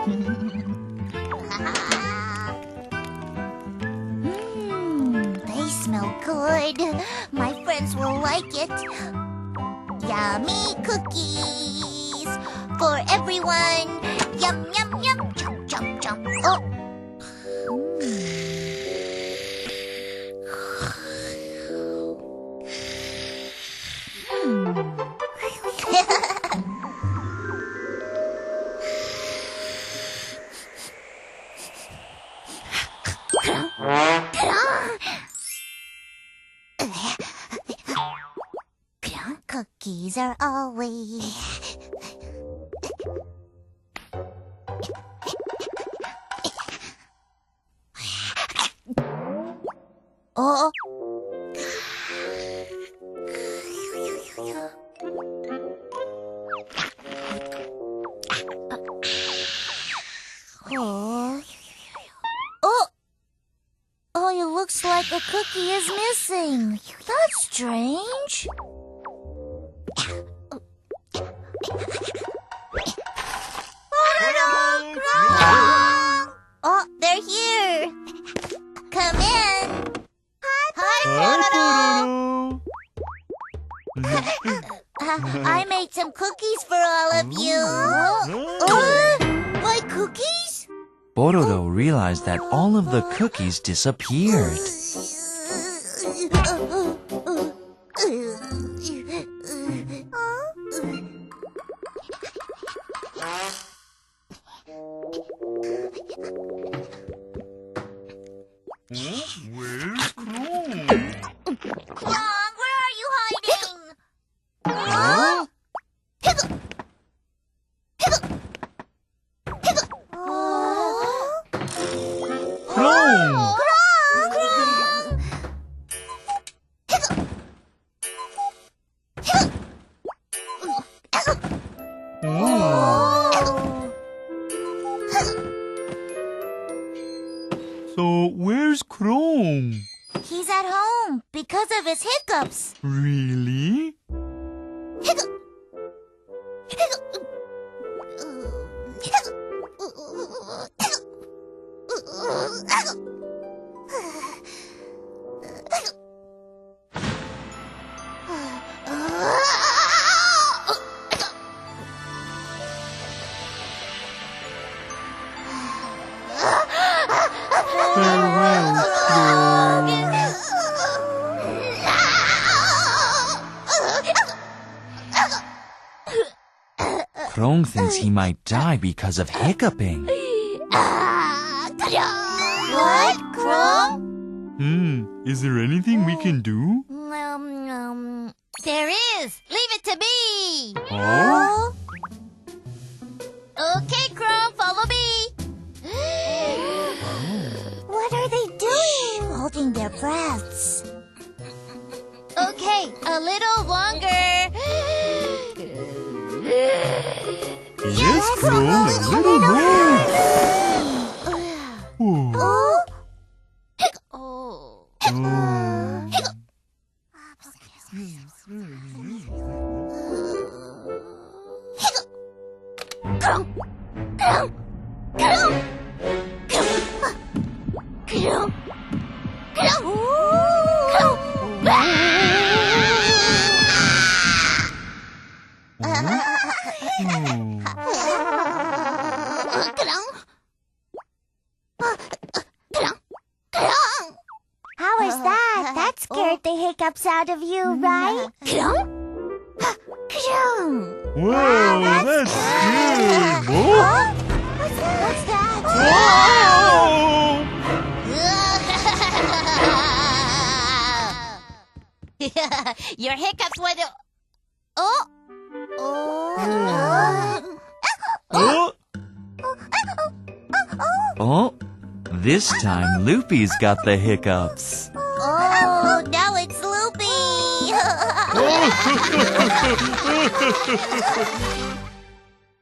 They smell good. My friends will like it. Yummy cookies for everyone. Yum, yum, yum. Jump, jump, jump. Oh. Cookies are always... Oh. Oh. Oh. Oh, it looks like a cookie is missing. That's strange. Pororo! Crong! Oh, they're here. Come in. Hi, Pororo. I made some cookies for all of you. My cookies? Pororo realized that all of the cookies disappeared. Where's Crong? Crong, where are you hiding? Huh? Hiccup! Hiccup! Hiccup! Crong! Crong! Hiccup! Hiccup! So, where's Crong? He's at home because of his hiccups. Really? Hiccup! Hiccup! Hiccup! Farewell, Crong. Crong thinks he might die because of hiccuping. What, Crong? Is there anything we can do? There is. Leave it to me. Oh? Okay, Crong, follow me. What are they doing? Holding their breaths. Okay, a little longer. Yes, Crong, a little more. Oh. Crong! Crong! Crong! Crong! Crong! How was that? That scared the hiccups out of you, right? Crong? Crong! Wow, that's good. Whoa. What's that? Whoa! Your hiccups went... Oh! Oh, this time Loopy's got the hiccups. Oh, now it's Loopy!